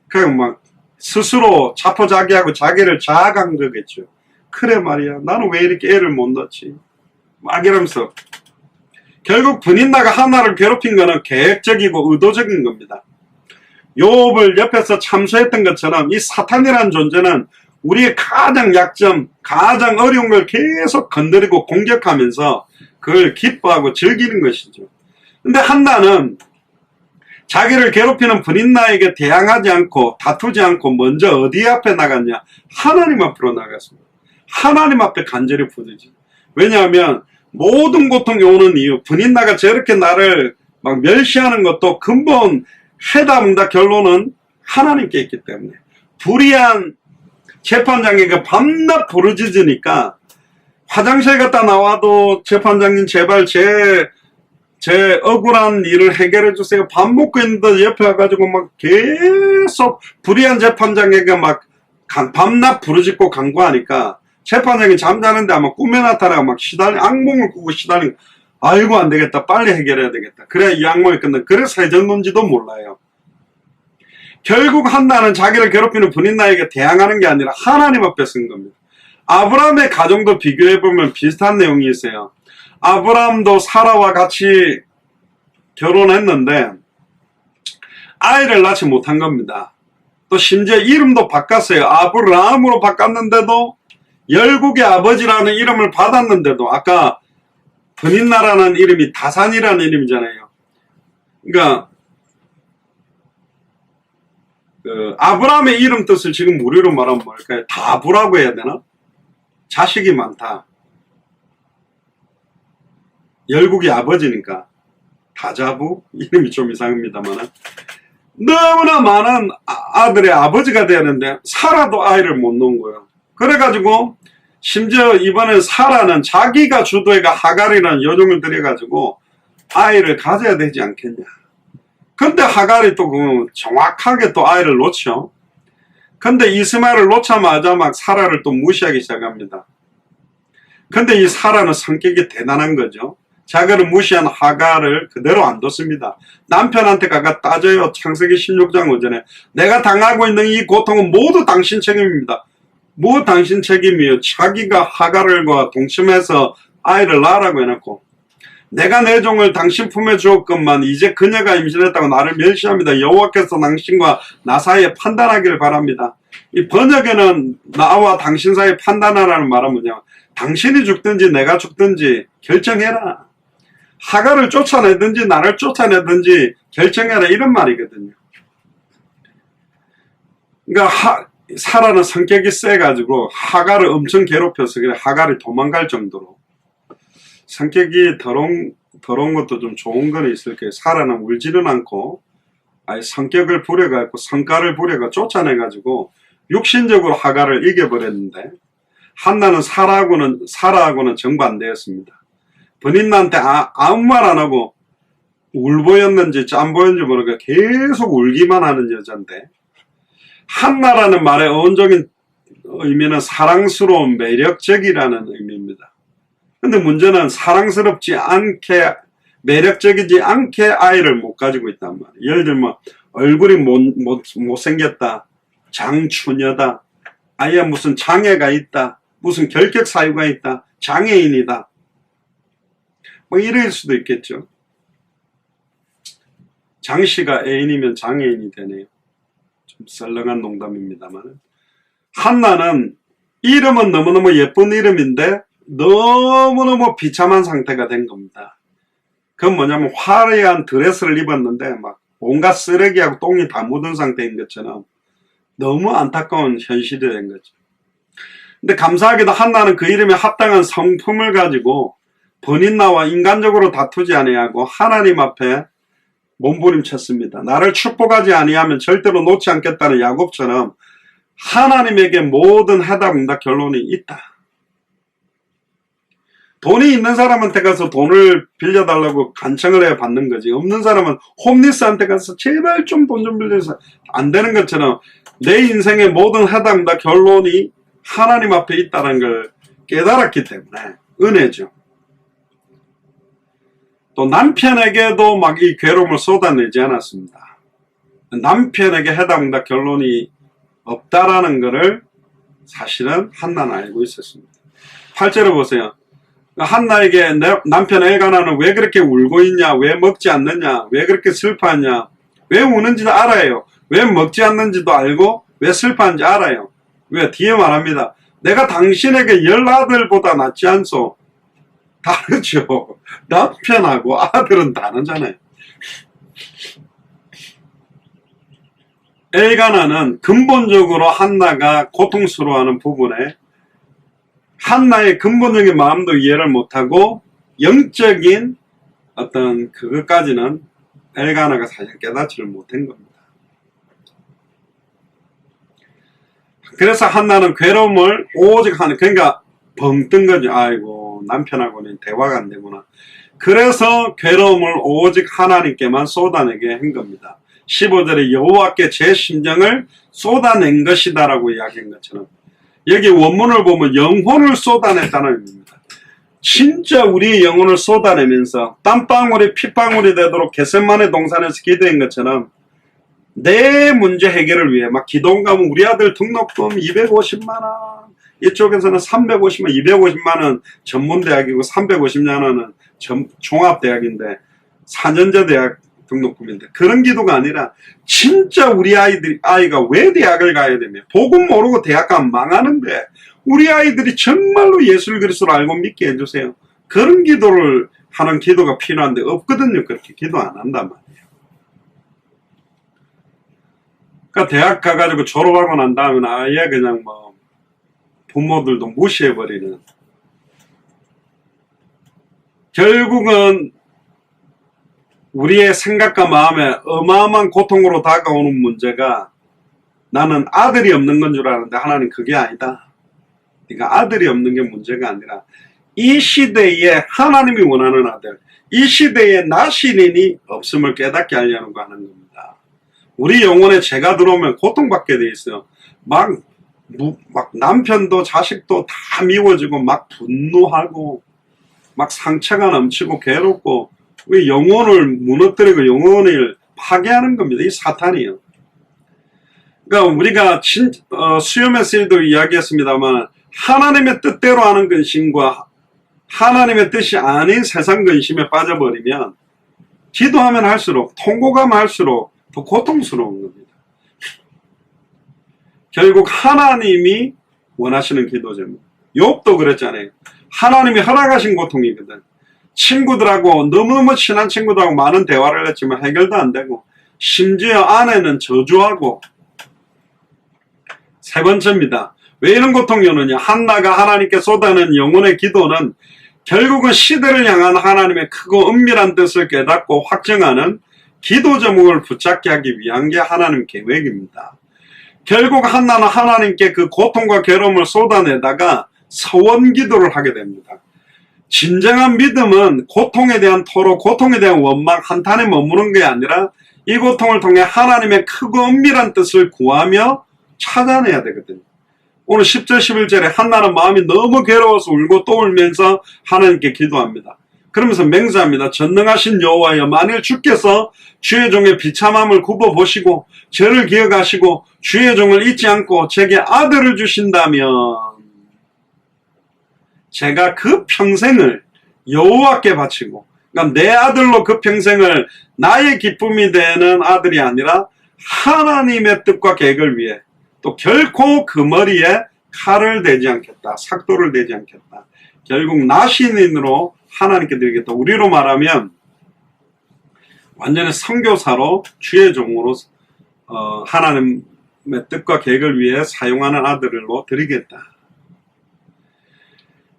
그냥 막 스스로 자포자기하고 자기를 자학한 거겠죠. 그래 말이야 나는 왜 이렇게 애를 못 낳지 막 이러면서 결국 번인나가 한나를 괴롭힌 거는 계획적이고 의도적인 겁니다. 욥을 옆에서 참소했던 것처럼 이 사탄이라는 존재는 우리의 가장 약점, 가장 어려운 걸 계속 건드리고 공격하면서 그걸 기뻐하고 즐기는 것이죠. 근데 한나는 자기를 괴롭히는 번인나에게 대항하지 않고 다투지 않고 먼저 어디 앞에 나갔냐? 하나님 앞으로 나갔습니다. 하나님 앞에 간절히 부르지. 왜냐하면 모든 고통이 오는 이유, 번인나가 저렇게 나를 막 멸시하는 것도 근본 해답다 결론은 하나님께 있기 때문에 불의한 재판장에게 밤낮 부르짖으니까 화장실 갔다 나와도 재판장님 제발 제 억울한 일을 해결해 주세요. 밥 먹고 있는데 옆에 와가지고 막 계속 불의한 재판장에게 막 밤낮 부르짖고 간구하니까 재판장이 잠자는데 아마 꿈에 나타나가 막 악몽을 꾸고 시달리고 아이고 안 되겠다 빨리 해결해야 되겠다. 그래야 이 악몽이 끝나. 그래서 해졌는지도 몰라요. 결국 한나는 자기를 괴롭히는 번인나에게 대항하는 게 아니라 하나님 앞에 쓴 겁니다. 아브라함의 가정도 비교해보면 비슷한 내용이 있어요. 아브라함도 사라와 같이 결혼했는데 아이를 낳지 못한 겁니다. 또 심지어 이름도 바꿨어요. 아브라함으로 바꿨는데도 열국의 아버지라는 이름을 받았는데도 아까 번인나라는 이름이 다산이라는 이름이잖아요. 그러니까 아브라함의 이름 뜻을 지금 우리로 말하면 뭘까요? 다부라고 해야 되나? 자식이 많다. 열국의 아버지니까 다자부? 이름이 좀 이상합니다만 너무나 많은 아들의 아버지가 되는데 사라도 아이를 못 놓은 거예요. 그래가지고 심지어 이번에 사라는 자기가 주도해가 하갈이라는 여종을 들여가지고 아이를 가져야 되지 않겠냐. 근데 하갈이 또 정확하게 또 아이를 놓죠. 근데 이스마엘을 놓자마자 막 사라를 또 무시하기 시작합니다. 근데 이 사라는 성격이 대단한 거죠. 자기를 무시한 하갈을 그대로 안 뒀습니다. 남편한테 가가 따져요. 창세기 16장 5절에 내가 당하고 있는 이 고통은 모두 당신 책임입니다. 뭐 당신 책임이에요. 자기가 하갈과 동침해서 아이를 낳으라고 해놓고 내가 내 종을 당신 품에 주었건만 이제 그녀가 임신했다고 나를 멸시합니다. 여호와께서 당신과 나 사이에 판단하기를 바랍니다. 이 번역에는 나와 당신 사이에 판단하라는 말은 뭐냐, 당신이 죽든지 내가 죽든지 결정해라. 하갈을 쫓아내든지 나를 쫓아내든지 결정해라, 이런 말이거든요. 그러니까 사라는 성격이 세가지고 하갈을 엄청 괴롭혀서 그래 하갈이 도망갈 정도로 성격이 더러운 것도 좀 좋은 거는 있을 거예요. 사라는 울지는 않고 아예 성격을 부려가지고 성깔을 부려가 쫓아내가지고 육신적으로 하갈을 이겨버렸는데 한나는 사라하고는 정반대였습니다. 번인나한테 아무 말 안 하고 울보였는지 짬보였는지 모르게 계속 울기만 하는 여잔데, 한나라는 말의 어원적인 의미는 사랑스러운 매력적이라는 의미입니다. 근데 문제는 사랑스럽지 않게, 매력적이지 않게 아이를 못 가지고 있단 말이에요. 예를 들면 얼굴이 못생겼다, 장추녀다, 아예 무슨 장애가 있다, 무슨 결격 사유가 있다, 장애인이다, 뭐 이럴 수도 있겠죠. 장씨가 애인이면 장애인이 되네요. 좀 썰렁한 농담입니다만, 한나는 이름은 너무너무 예쁜 이름인데 너무너무 비참한 상태가 된 겁니다. 그건 뭐냐면 화려한 드레스를 입었는데 막 온갖 쓰레기하고 똥이 다 묻은 상태인 것처럼 너무 안타까운 현실이 된 거죠. 근데 감사하게도 한나는 그 이름에 합당한 성품을 가지고 번인나와 인간적으로 다투지 아니하고 하나님 앞에 몸부림쳤습니다. 나를 축복하지 아니하면 절대로 놓지 않겠다는 야곱처럼 하나님에게 모든 해답응답 결론이 있다. 돈이 있는 사람한테 가서 돈을 빌려달라고 간청을 해야 받는 거지. 없는 사람은 홈리스한테 가서 제발 좀 돈 좀 빌려서 안 되는 것처럼 내 인생의 모든 해답응답 결론이 하나님 앞에 있다는 걸 깨달았기 때문에 은혜죠. 또 남편에게도 막 이 괴로움을 쏟아내지 않았습니다. 남편에게 해답응답 결론이 없다라는 것을 사실은 한나는 알고 있었습니다. 8절을 보세요. 한나에게 남편 엘가나는 왜 그렇게 울고 있냐, 왜 먹지 않느냐, 왜 그렇게 슬퍼하냐, 왜 우는지도 알아요. 왜 먹지 않는지도 알고 왜 슬퍼하는지 알아요. 왜? 뒤에 말합니다. 내가 당신에게 10아들보다 낫지 않소. 다르죠. 남편하고 아들은 다르잖아요. 엘가나는 근본적으로 한나가 고통스러워하는 부분에 한나의 근본적인 마음도 이해를 못하고 영적인 어떤 그것까지는 엘가나가 사실 깨닫지를 못한 겁니다. 그래서 한나는 괴로움을 오직 그러니까 벙 뜬 거죠. 아이고 남편하고는 대화가 안 되구나. 그래서 괴로움을 오직 하나님께만 쏟아내게 한 겁니다. 15절에 여호와께 제 심정을 쏟아낸 것이다 라고 이야기한 것처럼 여기 원문을 보면 영혼을 쏟아냈다는 의미입니다. 진짜 우리의 영혼을 쏟아내면서 땀방울이 핏방울이 되도록 겟세마네 동산에서 기도한 것처럼 내 문제 해결을 위해 막 기도원 가면 우리 아들 등록금 250만원, 이쪽에서는 350만, 250만원 전문대학이고 350만원은 종합대학인데 4년제 대학 등록금인데 그런 기도가 아니라 진짜 우리 아이가 왜 대학을 가야 되며 복음 모르고 대학 가면 망하는데 우리 아이들이 정말로 예수 그리스도를 알고 믿게 해주세요. 그런 기도를 하는 기도가 필요한데 없거든요. 그렇게 기도 안 한단 말이에요. 그러니까 대학 가가지고 졸업하고 난 다음에 아예 그냥 뭐 부모들도 무시해버리는, 결국은 우리의 생각과 마음에 어마어마한 고통으로 다가오는 문제가 나는 아들이 없는 건 줄 알았는데 하나님 그게 아니다. 그러니까 아들이 없는 게 문제가 아니라 이 시대에 하나님이 원하는 아들, 이 시대에 나시린이 없음을 깨닫게 하려고 하는 겁니다. 우리 영혼에 죄가 들어오면 고통받게 돼 있어요. 막 남편도 자식도 다 미워지고 막 분노하고 막 상처가 넘치고 괴롭고 우리 영혼을 무너뜨리고 영혼을 파괴하는 겁니다. 이 사탄이요. 그러니까 우리가 수요 메시지도 이야기했습니다만 하나님의 뜻대로 하는 근심과 하나님의 뜻이 아닌 세상 근심에 빠져버리면 기도하면 할수록 통곡하면 할수록 더 고통스러운 겁니다. 결국 하나님이 원하시는 기도 제목. 욥도 그랬잖아요. 하나님이 허락하신 고통이거든. 친구들하고 너무너무 친한 친구들하고 많은 대화를 했지만 해결도 안 되고 심지어 아내는 저주하고. 세 번째입니다. 왜 이런 고통이 오느냐. 한나가 하나님께 쏟아낸 영혼의 기도는 결국은 시대를 향한 하나님의 크고 은밀한 뜻을 깨닫고 확정하는 기도 제목을 붙잡게 하기 위한 게 하나님 계획입니다. 결국 한나는 하나님께 그 고통과 괴로움을 쏟아내다가 서원 기도를 하게 됩니다. 진정한 믿음은 고통에 대한 토로, 고통에 대한 원망, 한탄에 머무는 게 아니라 이 고통을 통해 하나님의 크고 은밀한 뜻을 구하며 찾아내야 되거든요. 오늘 10절 11절에 한나는 마음이 너무 괴로워서 울고 또 울면서 하나님께 기도합니다. 그러면서 맹세합니다. 전능하신 여호와여, 만일 주께서 주의 종의 비참함을 굽어보시고 저를 기억하시고 주의 종을 잊지 않고 제게 아들을 주신다면 제가 그 평생을 여호와께 바치고, 그러니까 내 아들로 그 평생을 나의 기쁨이 되는 아들이 아니라 하나님의 뜻과 계획을 위해 또 결코 그 머리에 칼을 대지 않겠다, 삭도를 대지 않겠다, 결국 나신인으로 하나님께 드리겠다. 우리로 말하면 완전히 선교사로 주의 종으로 하나님의 뜻과 계획을 위해 사용하는 아들로 드리겠다.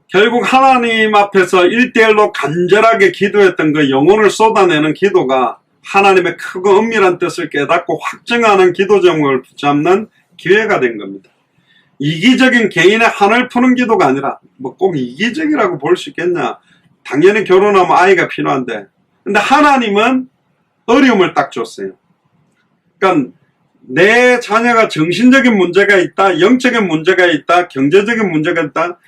결국 하나님 앞에서 1대1로 간절하게 기도했던 그 영혼을 쏟아내는 기도가 하나님의 크고 은밀한 뜻을 깨닫고 확증하는 기도 제목을 붙잡는 기회가 된 겁니다. 이기적인 개인의 한을 푸는 기도가 아니라, 뭐 꼭 이기적이라고 볼 수 있겠냐. 당연히 결혼하면 아이가 필요한데, 근데 하나님은 어려움을 딱 줬어요. 그러니까 내 자녀가 정신적인 문제가 있다, 영적인 문제가 있다, 경제적인 문제가 있다,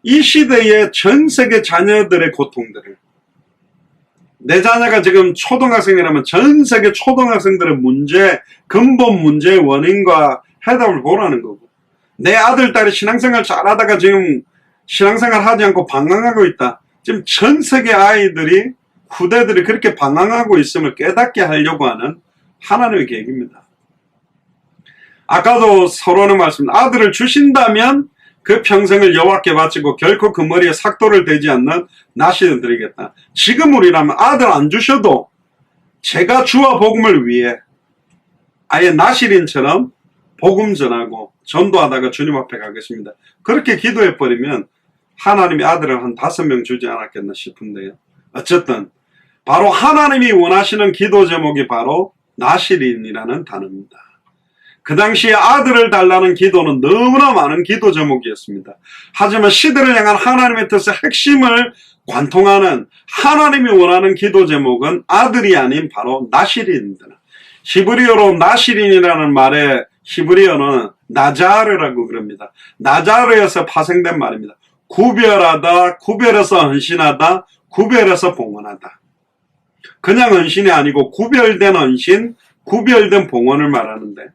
이 시대의 전 세계 자녀들의 고통들을, 내 자녀가 지금 초등학생이라면 전 세계 초등학생들의 문제, 근본 문제의 원인과 해답을 보라는 거고, 내 아들, 딸이 신앙생활 잘하다가 지금 신앙생활 하지 않고 방황하고 있다. 지금 전 세계 아이들이, 후대들이 그렇게 방황하고 있음을 깨닫게 하려고 하는 하나님의 계획입니다. 아까도 서론의 말씀, 아들을 주신다면 그 평생을 여호와께 바치고 결코 그 머리에 삭도를 대지 않는 나시를 드리겠다. 지금 우리라면 아들 안 주셔도 제가 주와 복음을 위해 아예 나시린처럼 복음 전하고 전도하다가 주님 앞에 가겠습니다. 그렇게 기도해버리면 하나님이 아들을 한 5명 주지 않았겠나 싶은데요. 어쨌든 바로 하나님이 원하시는 기도 제목이 바로 나시린이라는 단어입니다. 그 당시에 아들을 달라는 기도는 너무나 많은 기도 제목이었습니다. 하지만 시대를 향한 하나님의 뜻의 핵심을 관통하는 하나님이 원하는 기도 제목은 아들이 아닌 바로 나시린입니다. 히브리어로 나시린이라는 말의 히브리어는 나자르라고 그럽니다. 나자르에서 파생된 말입니다. 구별하다, 구별해서 헌신하다, 구별해서 봉헌하다. 그냥 헌신이 아니고 구별된 헌신, 구별된 봉헌을 말하는데,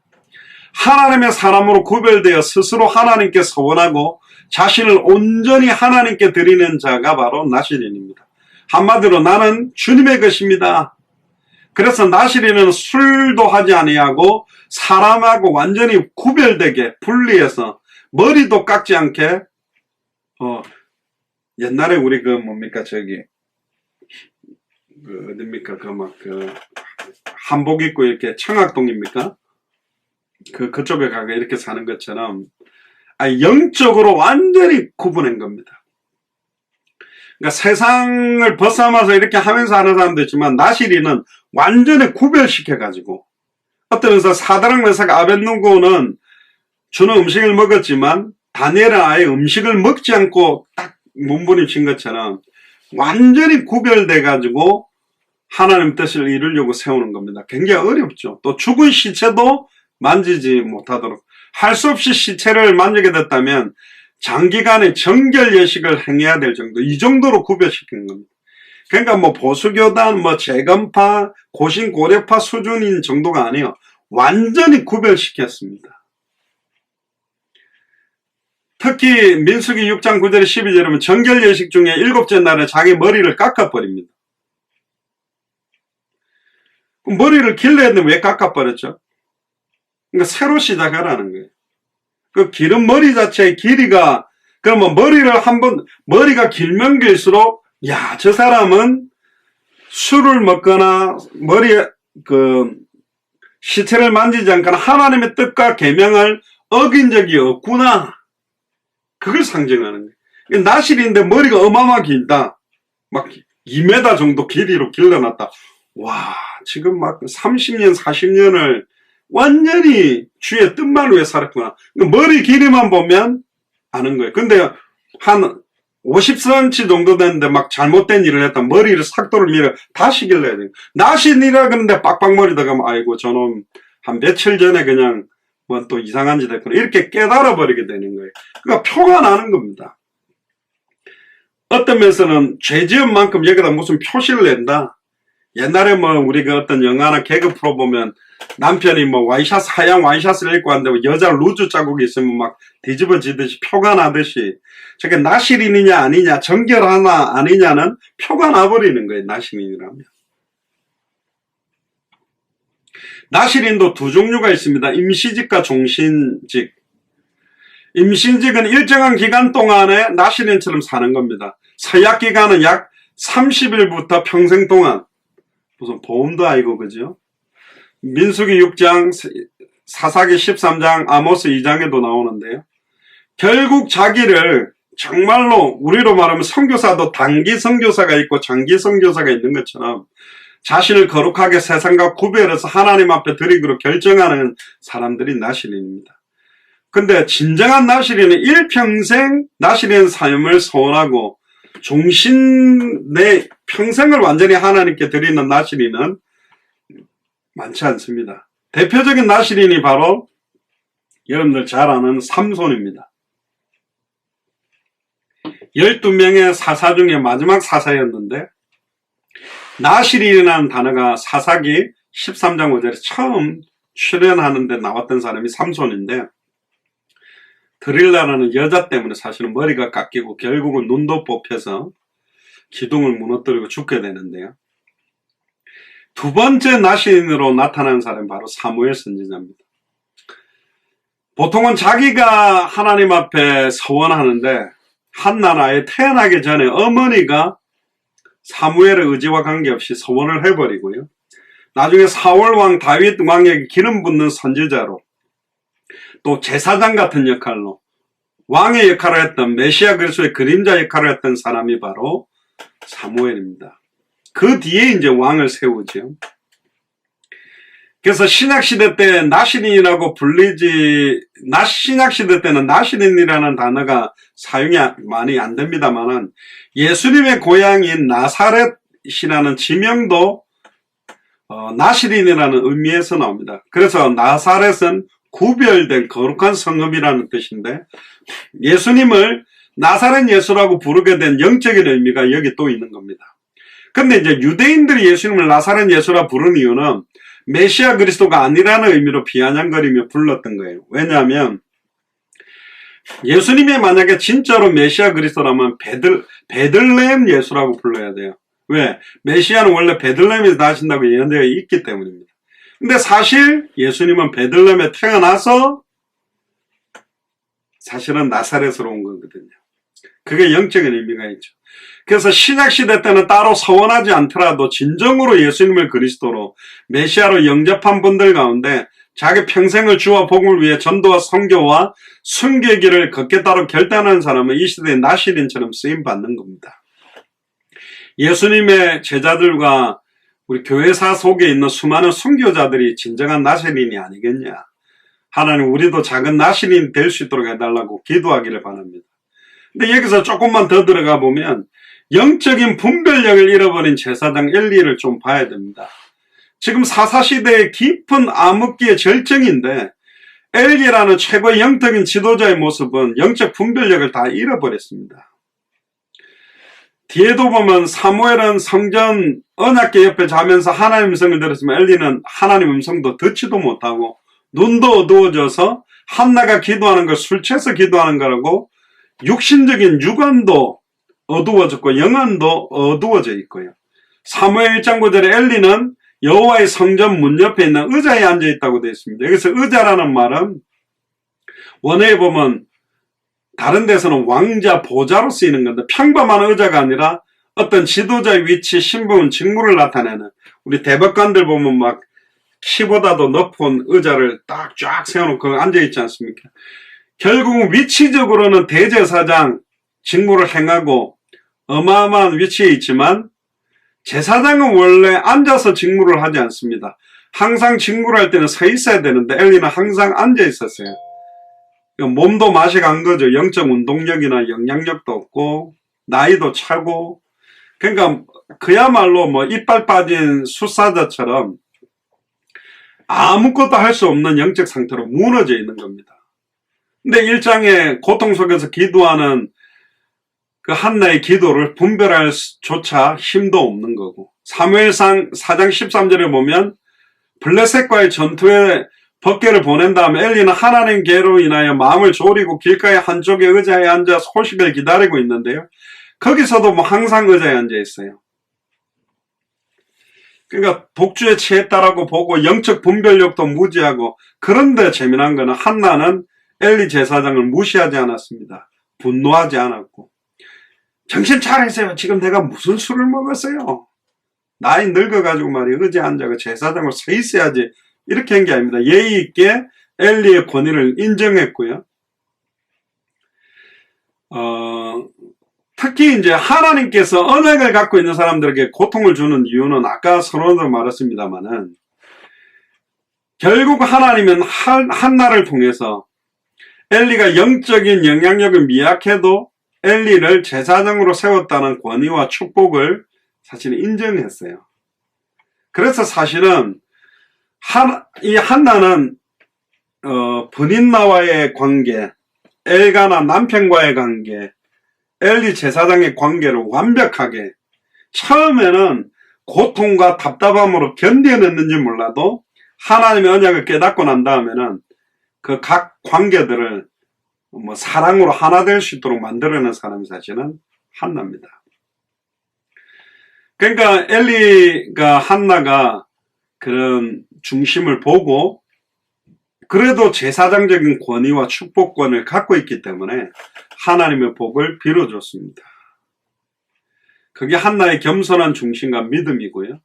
하나님의 사람으로 구별되어 스스로 하나님께 서원하고 자신을 온전히 하나님께 드리는 자가 바로 나시린입니다. 한마디로 나는 주님의 것입니다. 그래서 나시린은 술도 하지 아니하고 사람하고 완전히 구별되게 분리해서 머리도 깎지 않게, 옛날에 우리 어딥니까? 한복 입고 이렇게 청학동입니까? 그쪽에 가가 이렇게 사는 것처럼, 영적으로 완전히 구분한 겁니다. 그러니까 세상을 벗삼아서 이렇게 하면서 하는 사람도 있지만, 나시린은 완전히 구별시켜가지고, 어떤 의사 사드락 메삭 아벳느고는 주는 음식을 먹었지만, 다니엘은 아예 음식을 먹지 않고 딱 몸부림친 것처럼, 완전히 구별돼가지고, 하나님 뜻을 이루려고 세우는 겁니다. 굉장히 어렵죠. 또 죽은 시체도 만지지 못하도록, 할 수 없이 시체를 만지게 됐다면 장기간의 정결 예식을 행해야 될 정도, 이 정도로 구별시킨 겁니다. 그러니까 보수교단, 재건파, 고신 고려파 수준인 정도가 아니에요. 완전히 구별시켰습니다. 특히 민수기 6장 9절 12절에 보면 정결 예식 중에 7째 날에 자기 머리를 깎아버립니다. 머리를 길러야 되는데 왜 깎아버렸죠? 그러니까 새로 시작하라는 거예요. 그 기른 머리 자체의 길이가, 그러면 머리가 길면 길수록, 저 사람은 술을 먹거나 머리에 시체를 만지지 않거나 하나님의 뜻과 계명을 어긴 적이 없구나. 그걸 상징하는 거예요. 나실인데 머리가 어마어마하게 길다. 막 2m 정도 길이로 길러놨다. 와, 지금 30년, 40년을 완전히 주의 뜻만 위해 살았구나. 머리 길이만 보면 아는 거예요. 근데 한 50cm 정도 됐는데 잘못된 일을 했다. 머리를 삭도를 밀어 다시 길러야 돼요. 나신이라 그러는데 빡빡머리다 가면, 아이고, 저놈 한 며칠 전에 그냥 뭐 또 이상한 짓 했구나. 이렇게 깨달아 버리게 되는 거예요. 그러니까 표가 나는 겁니다. 어떤 면에서는 죄 지은 만큼 여기다 무슨 표시를 낸다. 옛날에 뭐 우리 그 어떤 영화나 개그 프로 보면 남편이 뭐 와이셔츠, 하얀 와이셔츠를 입고 왔는데 여자 루즈 자국이 있으면 막 뒤집어지듯이 표가 나듯이 저게 나시린이냐 아니냐, 정결하나 아니냐는 표가 나버리는 거예요. 나시린이라면. 나시린도 두 종류가 있습니다. 임시직과 종신직. 임신직은 일정한 기간 동안에 나시린처럼 사는 겁니다. 서약 기간은 약 30일부터 평생 동안. 무슨 보험도 아니고, 그죠? 민수기 6장, 사사기 13장, 아모스 2장에도 나오는데요. 결국 자기를 정말로 우리로 말하면 선교사도 단기 선교사가 있고 장기 선교사가 있는 것처럼 자신을 거룩하게 세상과 구별해서 하나님 앞에 드리기로 결정하는 사람들이 나시린입니다. 근데 진정한 나시린은 일평생 나시린 삶을 소원하고 내 평생을 완전히 하나님께 드리는 나시린은 많지 않습니다. 대표적인 나시린이 바로 여러분들 잘 아는 삼손입니다. 12명의 사사 중에 마지막 사사였는데 나시린이라는 단어가 사사기 13장 5절에 처음 출연하는데 나왔던 사람이 삼손인데 드릴라라는 여자 때문에 사실은 머리가 깎이고 결국은 눈도 뽑혀서 기둥을 무너뜨리고 죽게 되는데요. 두 번째 나시린으로 나타나는 사람이 바로 사무엘 선지자입니다. 보통은 자기가 하나님 앞에 서원하는데 한나라에 태어나기 전에 어머니가 사무엘의 의지와 관계없이 서원을 해버리고요. 나중에 사울 왕 다윗 왕에게 기름 붓는 선지자로 또 제사장 같은 역할로 왕의 역할을 했던 메시아 그리스도의 그림자 역할을 했던 사람이 바로 사무엘입니다. 그 뒤에 이제 왕을 세우죠. 그래서 신약시대 때 나시린이라고 신약시대 때는 나시린이라는 단어가 사용이 많이 안 됩니다만은 예수님의 고향인 나사렛이라는 지명도 나시린이라는 의미에서 나옵니다. 그래서 나사렛은 구별된 거룩한 성읍이라는 뜻인데 예수님을 나사렛 예수라고 부르게 된 영적인 의미가 여기 또 있는 겁니다. 근데 이제 유대인들이 예수님을 나사렛 예수라 부르는 이유는 메시아 그리스도가 아니라는 의미로 비아냥거리며 불렀던 거예요. 왜냐하면 예수님이 만약에 진짜로 메시아 그리스도라면 베들레헴 예수라고 불러야 돼요. 왜? 메시아는 원래 베들레헴에서 나신다고 예언되어 있기 때문입니다. 근데 사실 예수님은 베들레헴에 태어나서 사실은 나사렛으로 온 거거든요. 그게 영적인 의미가 있죠. 그래서 신약시대 때는 따로 서원하지 않더라도 진정으로 예수님을 그리스도로 메시아로 영접한 분들 가운데 자기 평생을 주와 복음을 위해 전도와 선교와 순교의 길을 걷겠다고 결단하는 사람은 이 시대의 나시린처럼 쓰임받는 겁니다. 예수님의 제자들과 우리 교회사 속에 있는 수많은 순교자들이 진정한 나시린이 아니겠냐. 하나님 우리도 작은 나시린이 될 수 있도록 해달라고 기도하기를 바랍니다. 근데 여기서 조금만 더 들어가 보면 영적인 분별력을 잃어버린 제사장 엘리를 좀 봐야 됩니다. 지금 사사시대의 깊은 암흑기의 절정인데 엘리라는 최고의 영적인 지도자의 모습은 영적 분별력을 다 잃어버렸습니다. 뒤에도 보면 사무엘은 성전 언약궤 옆에 자면서 하나님 음성을 들었으면 엘리는 하나님 음성도 듣지도 못하고 눈도 어두워져서 한나가 기도하는 걸 술 취해서 기도하는 거라고 육신적인 육안도 어두워졌고 영안도 어두워져 있고요. 사무엘 1장 9절에 엘리는 여호와의 성전 문 옆에 있는 의자에 앉아 있다고 되어 있습니다. 여기서 의자라는 말은 원어에 보면 다른 데서는 왕자 보좌로 쓰이는 건데 평범한 의자가 아니라 어떤 지도자의 위치, 신분, 직무를 나타내는 우리 대법관들 보면 막 키보다도 높은 의자를 딱 쫙 세워놓고 앉아있지 않습니까? 결국은 위치적으로는 대제사장 직무를 행하고 어마어마한 위치에 있지만 제사장은 원래 앉아서 직무를 하지 않습니다. 항상 직무를 할 때는 서 있어야 되는데 엘리는 항상 앉아 있었어요. 몸도 맛이 간 거죠. 영적 운동력이나 영향력도 없고 나이도 차고 그러니까 그야말로 뭐 이빨 빠진 숫사자처럼 아무것도 할 수 없는 영적 상태로 무너져 있는 겁니다. 근데 1장의 고통 속에서 기도하는 그 한나의 기도를 분별할 조차 힘도 없는 거고, 사무엘상 4장 13절에 보면 블레셋과의 전투에 법궤를 보낸 다음에 엘리는 하나님께로 인하여 마음을 졸이고 길가의 한쪽에 의자에 앉아 소식을 기다리고 있는데요. 거기서도 뭐 항상 의자에 앉아 있어요. 그러니까 독주에 취했다라고 보고 영적 분별력도 무지하고, 그런데 재미난 거는 한나는 엘리 제사장을 무시하지 않았습니다. 분노하지 않았고, 정신 차리세요. 지금 내가 무슨 술을 먹었어요. 나이 늙어가지고 말이야 의자에 앉아서 제사장으로 서 있어야지, 이렇게 한 게 아닙니다. 예의 있게 엘리의 권위를 인정했고요. 특히 이제 하나님께서 언약을 갖고 있는 사람들에게 고통을 주는 이유는 아까 서론으로 말했습니다만은, 결국 하나님은 한나를 통해서 엘리가 영적인 영향력을 미약해도 엘리를 제사장으로 세웠다는 권위와 축복을 사실 인정했어요. 그래서 사실은 이 한나는 브닌나와의 관계, 엘가나 남편과의 관계, 엘리 제사장의 관계를 완벽하게, 처음에는 고통과 답답함으로 견뎌냈는지 몰라도 하나님의 언약을 깨닫고 난 다음에는 그 각 관계들을 뭐 사랑으로 하나 될 수 있도록 만들어낸 사람이 사실은 한나입니다. 그러니까 한나가 그런 중심을 보고 그래도 제사장적인 권위와 축복권을 갖고 있기 때문에 하나님의 복을 빌어줬습니다. 그게 한나의 겸손한 중심과 믿음이고요.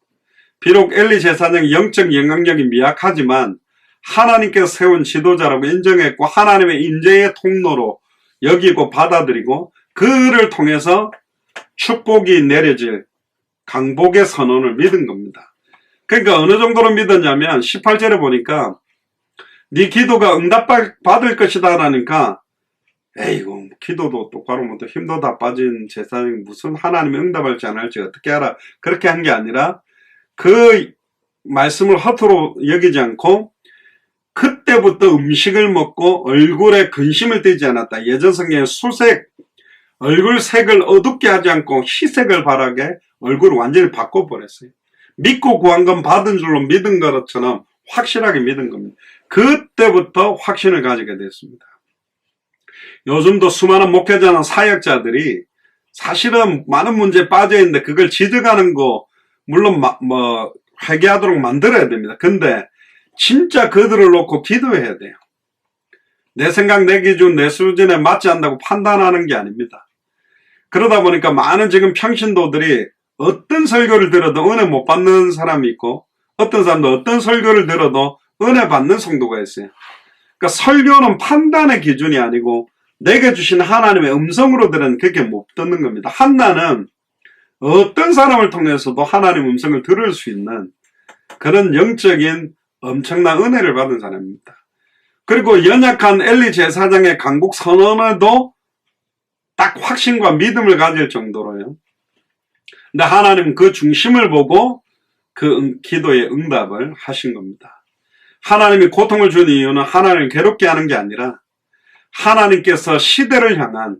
비록 엘리 제사장의 영적 영향력이 미약하지만 하나님께서 세운 지도자라고 인정했고 하나님의 인재의 통로로 여기고 받아들이고, 그를 통해서 축복이 내려질 강복의 선언을 믿은 겁니다. 그러니까 어느 정도로 믿었냐면 18절에 보니까 네 기도가 응답받을 것이다 하니까, 에이고 기도도 똑바로 못해 힘도 다 빠진 제사장이 무슨 하나님이 응답할지 안 할지 어떻게 알아, 그렇게 한 게 아니라 그 말씀을 허투루 여기지 않고 그때부터 음식을 먹고 얼굴에 근심을 띠지 않았다. 예전 성경에 수색, 얼굴 색을 어둡게 하지 않고 희색을 바라게 얼굴을 완전히 바꿔버렸어요. 믿고 구한 건 받은 줄로 믿은 것처럼 확실하게 믿은 겁니다. 그때부터 확신을 가지게 됐습니다. 요즘도 수많은 목회자나 사역자들이 사실은 많은 문제에 빠져있는데 그걸 지적하는 거 물론 회개하도록 만들어야 됩니다. 근데 진짜 그들을 놓고 기도해야 돼요. 내 생각, 내 기준, 내 수준에 맞지 않는다고 판단하는 게 아닙니다. 그러다 보니까 많은 지금 평신도들이 어떤 설교를 들어도 은혜 못 받는 사람이 있고, 어떤 사람도 어떤 설교를 들어도 은혜 받는 성도가 있어요. 그러니까 설교는 판단의 기준이 아니고 내게 주신 하나님의 음성으로 들은 그렇게 못 듣는 겁니다. 한나는 어떤 사람을 통해서도 하나님의 음성을 들을 수 있는 그런 영적인 엄청난 은혜를 받은 사람입니다. 그리고 연약한 엘리 제사장의 강국 선언에도 딱 확신과 믿음을 가질 정도로요. 근데 하나님은 그 중심을 보고 그 기도의 응답을 하신 겁니다. 하나님이 고통을 주는 이유는 하나님을 괴롭게 하는 게 아니라 하나님께서 시대를 향한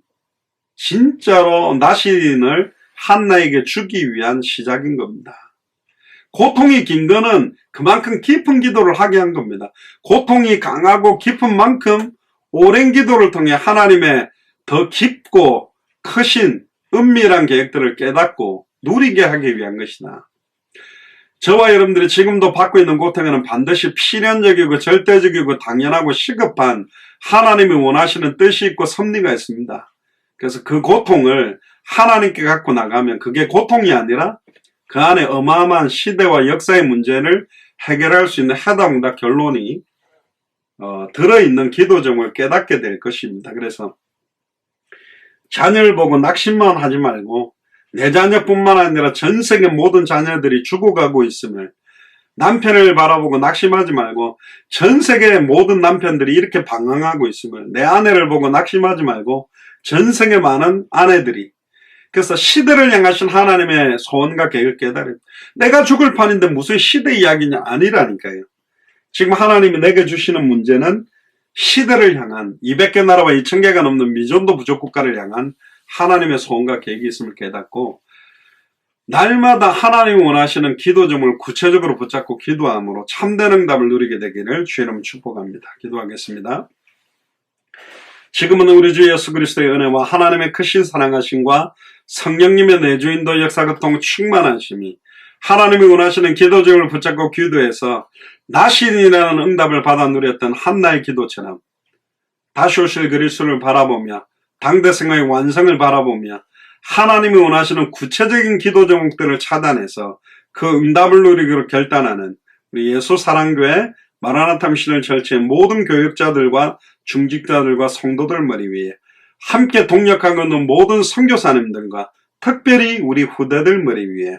진짜로 나신을 한나에게 주기 위한 시작인 겁니다. 고통이 긴 거는 그만큼 깊은 기도를 하게 한 겁니다. 고통이 강하고 깊은 만큼 오랜 기도를 통해 하나님의 더 깊고 크신 은밀한 계획들을 깨닫고 누리게 하기 위한 것이다. 저와 여러분들이 지금도 받고 있는 고통에는 반드시 필연적이고 절대적이고 당연하고 시급한 하나님이 원하시는 뜻이 있고 섭리가 있습니다. 그래서 그 고통을 하나님께 갖고 나가면 그게 고통이 아니라 그 안에 어마어마한 시대와 역사의 문제를 해결할 수 있는 해답응답 결론이 들어있는 기도점을 깨닫게 될 것입니다. 그래서 자녀를 보고 낙심만 하지 말고 내 자녀뿐만 아니라 전 세계 모든 자녀들이 죽어가고 있음을, 남편을 바라보고 낙심하지 말고 전 세계의 모든 남편들이 이렇게 방황하고 있음을, 내 아내를 보고 낙심하지 말고 전 세계 많은 아내들이, 그래서 시대를 향하신 하나님의 소원과 계획을 깨달음. 내가 죽을 판인데 무슨 시대 이야기냐? 아니라니까요. 지금 하나님이 내게 주시는 문제는 시대를 향한 200개 나라와 2000개가 넘는 미전도 부족 국가를 향한 하나님의 소원과 계획이 있음을 깨닫고 날마다 하나님이 원하시는 기도점을 구체적으로 붙잡고 기도함으로 참된 응답을 누리게 되기를 주의 이름으로 축복합니다. 기도하겠습니다. 지금은 우리 주 예수 그리스도의 은혜와 하나님의 크신 사랑하심과 성령님의 내주인도 역사교통 충만하심이 하나님이 원하시는 기도점을 붙잡고 기도해서 나신이라는 응답을 받아 누렸던 한나의 기도처럼 다시 오실 그리스도를 바라보며 당대성의 완성을 바라보며 하나님이 원하시는 구체적인 기도 제목들을 찾아내서 그 응답을 누리기로 결단하는 우리 예수 사랑교회 마라나타 미션을 철치의 모든 교육자들과 중직자들과 성도들 머리 위에 함께 동력하고 있는 모든 선교사님들과 특별히 우리 후대들 머리 위에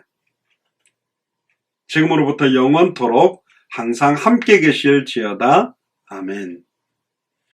지금으로부터 영원토록 항상 함께 계실지어다. 아멘.